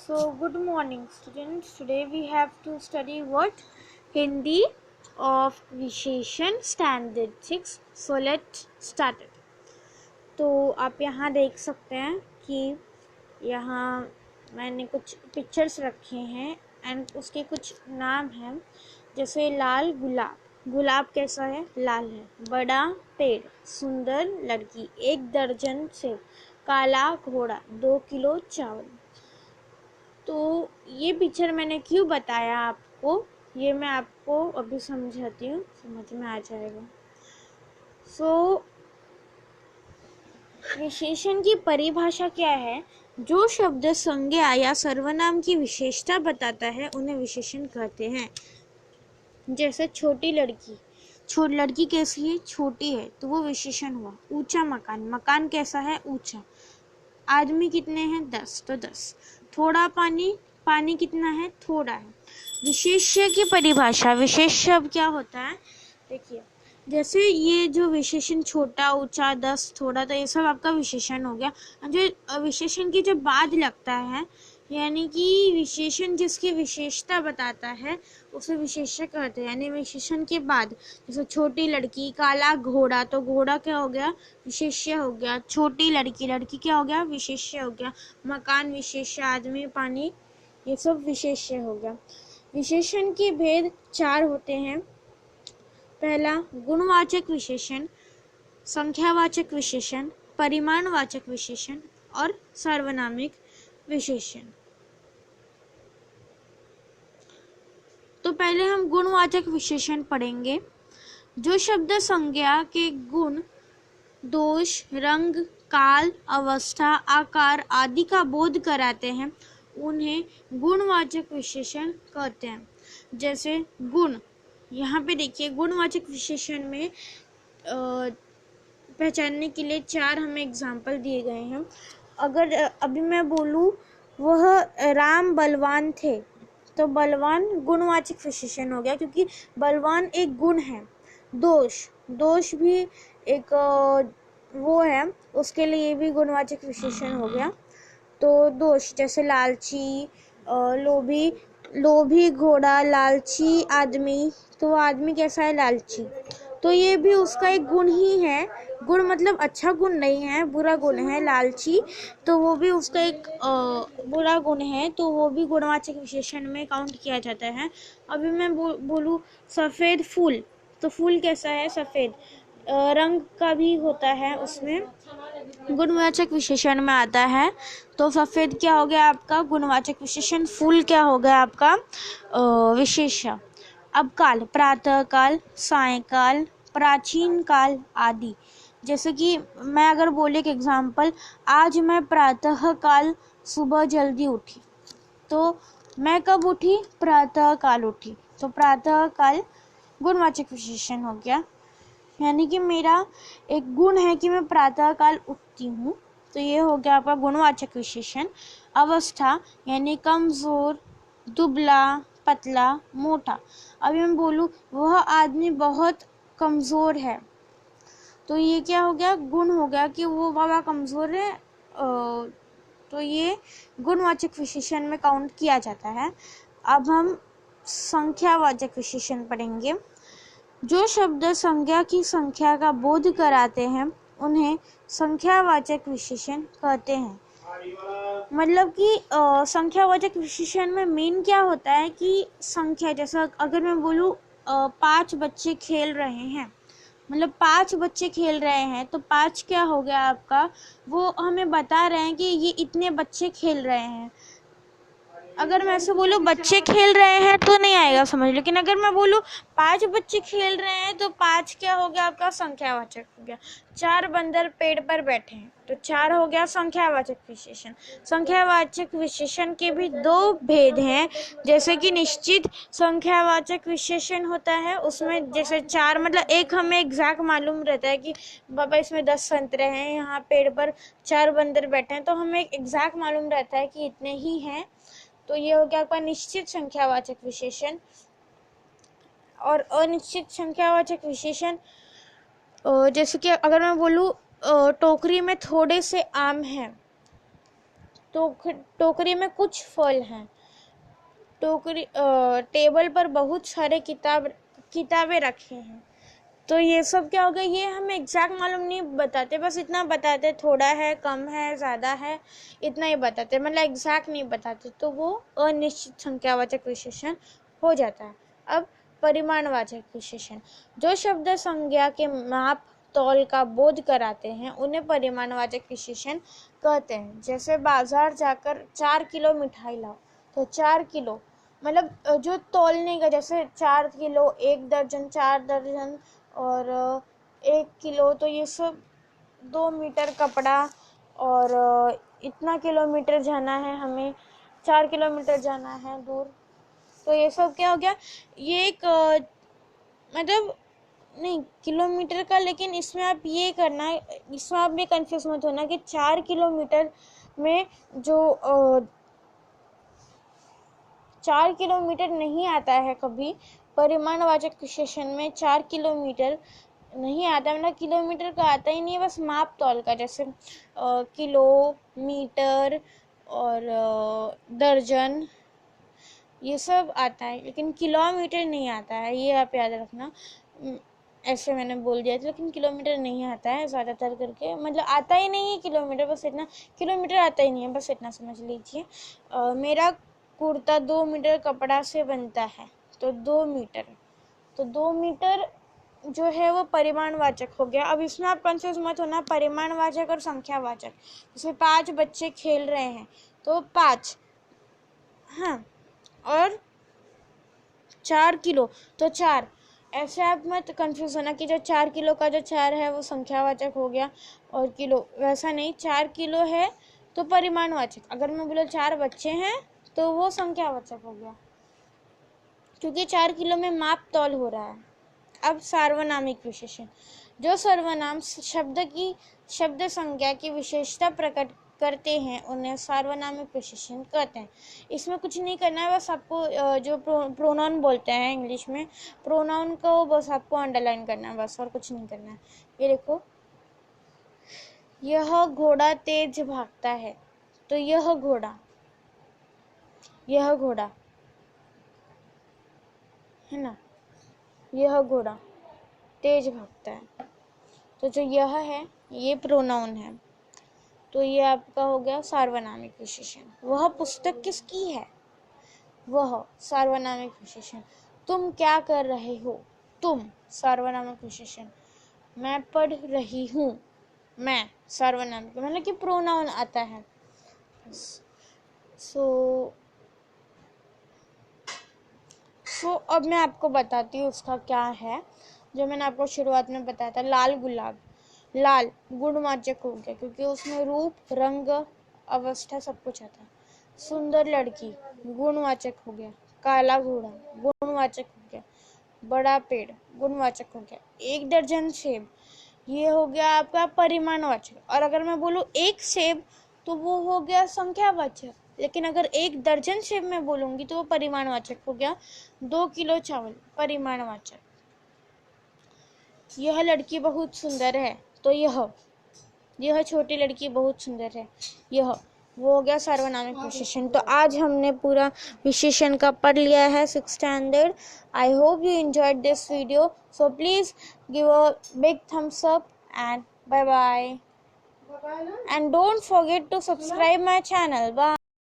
So, good morning, students. Today we have to study what? Hindi of Visheshan Standard 6. So, let's start it. तो आप यहाँ देख सकते हैं कि यहाँ मैंने कुछ पिक्चर्स रखे हैं एंड उसके कुछ नाम हैं, जैसे लाल गुलाब। गुलाब कैसा है? लाल है। बड़ा पेड़, सुंदर लड़की, 1 दर्जन सेब, काला घोड़ा, 2 किलो चावल। तो ये पिक्चर मैंने क्यों बताया आपको, ये मैं आपको अभी समझाती हूँ, समझ में आ जाएगा। विशेषण की परिभाषा क्या है? जो शब्द संज्ञा या सर्वनाम की विशेषता बताता है उन्हें विशेषण कहते हैं। जैसे छोटी लड़की, लड़की कैसी है? छोटी है, तो वो विशेषण हुआ। ऊंचा मकान, मकान कैसा है? ऊंचा। आदमी कितने हैं? 10, तो 10। थोड़ा पानी, पानी कितना है? थोड़ा है। विशेष्य की परिभाषा, विशेष्य अब क्या होता है देखिए, जैसे ये जो विशेषण छोटा, ऊंचा, 10, थोड़ा, तो ये सब आपका विशेषण हो गया। जो विशेषण की जो बाद लगता है, यानी कि विशेषण जिसकी विशेषता बताता है उसे विशेष्य कहते हैं। यानी विशेषण के बाद, जैसे छोटी लड़की, काला घोड़ा, तो घोड़ा क्या हो गया? विशेष्य हो गया। छोटी लड़की, लड़की क्या हो गया? विशेष्य हो गया। मकान विशेष्य, आदमी, पानी, ये सब विशेष्य हो गया। विशेषण के भेद 4 होते हैं। पहला गुणवाचक विशेषण, संख्यावाचक विशेषण, परिमाणवाचक विशेषण और सार्वनामिक विशेषण। तो पहले हम गुणवाचक विशेषण पढ़ेंगे। जो शब्द संज्ञा के गुण, दोष, रंग, काल, अवस्था, आकार आदि का बोध कराते हैं उन्हें गुणवाचक विशेषण कहते हैं। जैसे गुण, यहाँ पे देखिए गुणवाचक विशेषण में पहचानने के लिए 4 हमें एग्जाम्पल दिए गए हैं। अगर अभी मैं बोलूँ वह राम बलवान थे, तो बलवान गुणवाचक विशेषण हो गया, क्योंकि बलवान एक गुण है। दोष, दोष भी एक वो है, उसके लिए भी गुणवाचक विशेषण हो गया। तो दोष, जैसे लालची, लोभी, लोभी घोड़ा, लालची आदमी, तो आदमी कैसा है? लालची। तो ये भी उसका एक गुण ही है। गुण मतलब अच्छा गुण नहीं है, बुरा गुण है। लालची, तो वो भी उसका एक बुरा गुण है, तो वो भी गुणवाचक विशेषण में काउंट किया जाता है। अभी मैं बोलूँ सफ़ेद फूल, तो फूल कैसा है? सफ़ेद। रंग का भी होता है, उसमें गुणवाचक विशेषण में आता है। तो सफ़ेद क्या हो गया आपका? गुणवाचक विशेषण। फूल क्या हो गया आपका? विशेषण। अब काल, प्रातः काल, सायंकाल, प्राचीन काल आदि। जैसे कि मैं अगर बोले एक एग्जाम्पल, आज मैं प्रातः काल सुबह जल्दी उठी, तो मैं कब उठी? प्रातः काल उठी। तो प्रातः काल गुणवाचक विशेषण हो गया, यानी कि मेरा एक गुण है कि मैं प्रातः काल उठती हूँ, तो ये हो गया आपका गुणवाचक विशेषण। अवस्था, यानी कमजोर, दुबला, पतला, मोटा। अभी मैं बोलूँ वह आदमी बहुत कमजोर है, तो ये क्या हो गया? गुण हो गया कि वो बाबा कमजोर है, तो ये गुणवाचक विशेषण में काउंट किया जाता है। अब हम संख्यावाचक विशेषण पढ़ेंगे। जो शब्द संज्ञा की संख्या का बोध कराते हैं उन्हें संख्यावाचक विशेषण कहते हैं। मतलब कि संख्यावाचक विशेषण में मेन क्या होता है कि संख्या, जैसा अगर मैं बोलूँ 5 बच्चे खेल रहे हैं, मतलब 5 बच्चे खेल रहे हैं, तो 5 क्या हो गया आपका? वो हमें बता रहे हैं कि ये इतने बच्चे खेल रहे हैं। अगर मैं ऐसे बोलूँ बच्चे खेल रहे हैं तो नहीं आएगा समझ, लेकिन अगर मैं बोलूँ 5 बच्चे खेल रहे हैं, तो 5 क्या हो गया आपका? संख्यावाचक हो गया। 4 बंदर पेड़ पर बैठे हैं, तो 4 हो गया संख्यावाचक विशेषण। संख्यावाचक विशेषण के भी 2 भेद हैं, जैसे कि निश्चित संख्यावाचक विशेषण होता है, उसमें जैसे 4 मतलब एक हमें एग्जैक्ट मालूम रहता है कि बाबा इसमें 10 संतरे हैं, यहाँ पेड़ पर 4 बंदर बैठे हैं, तो हमें एग्जैक्ट मालूम रहता है कि इतने ही हैं। तो ये हो गया आपका निश्चित संख्यावाचक विशेषण। और अनिश्चित संख्यावाचक विशेषण, जैसे कि अगर मैं बोलूँ टोकरी में थोड़े से आम हैं, टोकरी में कुछ फल हैं। टेबल पर बहुत सारे किताबें रखे हैं। तो ये सब क्या हो गया, ये हमें एग्जैक्ट मालूम नहीं बताते, बस इतना बताते थोड़ा है, कम है, ज़्यादा है, इतना ही बताते, मतलब एग्जैक्ट नहीं बताते, तो वो अनिश्चित संख्यावाचक विशेषण हो जाता है। अब परिमाणवाचक विशेषण, जो शब्द संज्ञा के माप तौल का बोध कराते हैं उन्हें परिमाणवाचक विशेषण कहते हैं। जैसे बाजार जाकर 4 किलो मिठाई लाओ, तो 4 किलो मतलब जो तौलने का, जैसे 4 किलो, 1 दर्जन, 4 दर्जन और 1 किलो, तो ये सब 2 मीटर कपड़ा और इतना किलोमीटर जाना है हमें, 4 किलोमीटर जाना है दूर, तो ये सब क्या हो गया, ये एक मतलब नहीं किलोमीटर का, लेकिन इसमें आप ये करना, इसमें आप भी कंफ्यूज मत होना कि 4 किलोमीटर में जो 4 किलोमीटर नहीं आता है कभी परिमाणवाचक विशेषण में, 4 किलोमीटर नहीं आता, मतलब किलोमीटर का आता ही नहीं है, बस माप तौल का, जैसे किलो, मीटर और दर्जन, ये सब आता है, लेकिन किलोमीटर नहीं आता है, ये आप याद रखना। ऐसे मैंने बोल दिया था, लेकिन किलोमीटर नहीं आता है ज़्यादातर करके, मतलब आता ही नहीं है किलोमीटर, बस इतना, किलोमीटर आता ही नहीं है, बस इतना समझ लीजिए। मेरा कुर्ता 2 मीटर कपड़ा से बनता है, तो 2 मीटर, तो 2 मीटर जो है वो परिमाणवाचक हो गया। अब इसमें आप कंफ्यूज मत होना, परिमाणवाचक और संख्यावाचक। जैसे 5 बच्चे खेल रहे हैं, तो 5, हाँ, और 4 किलो, तो 4, ऐसे आप मत कंफ्यूज होना कि जो 4 किलो का जो 4 है वो संख्यावाचक हो गया और किलो, वैसा नहीं, 4 किलो है तो परिमाणवाचक, अगर मैं बोला 4 बच्चे हैं तो वो संख्यावाचक हो गया, क्योंकि 4 किलो में माप तौल हो रहा है। अब सार्वनामिक विशेषण, जो सर्वनाम शब्द संज्ञा की विशेषता प्रकट करते हैं उन्हें सार्वनामिक विशेषण कहते हैं। इसमें कुछ नहीं करना है, बस आपको जो प्रोनाउन बोलते हैं इंग्लिश में, प्रोनाउन को बस आपको अंडरलाइन करना है, बस, और कुछ नहीं करना है। ये देखो, यह घोड़ा तेज भागता है, तो यह घोड़ा है ना, यह घोड़ा तेज भागता है, तो जो यह है ये प्रोनाउन है, तो ये आपका हो गया सार्वनामिक विशेषण। वह पुस्तक किसकी है, वह सार्वनामिक विशेषण। तुम क्या कर रहे हो, तुम सार्वनामिक विशेषण। मैं पढ़ रही हूँ, मैं सार्वनामिक, मतलब कि प्रोनाउन आता है। सो अब मैं आपको बताती हूँ उसका क्या है, जो मैंने आपको शुरुआत में बताया था। लाल गुलाब, लाल गुणवाचक हो गया क्योंकि उसमें रूप, रंग, अवस्था सब कुछ आता है। सुंदर लड़की गुणवाचक हो गया। काला घोड़ा गुणवाचक हो गया। बड़ा पेड़ गुणवाचक हो गया। 1 दर्जन सेब, ये हो गया आपका परिमाणवाचक। और अगर मैं बोलूँ 1 सेब तो वो हो गया संख्यावाचक, लेकिन अगर 1 दर्जन सेब में बोलूंगी तो वो परिमाणवाचक हो गया। 2 किलो चावल परिमाणवाचक। यह लड़की बहुत सुंदर है, तो यह छोटी लड़की बहुत सुंदर है, यह, वो हो गया सार्वनामिक विशेषण। तो आज हमने पूरा विशेषण का पढ़ लिया है 6th standard. I hope you enjoyed this video, so please give a big thumbs up and bye bye, and don't forget to subscribe my channel. Bye.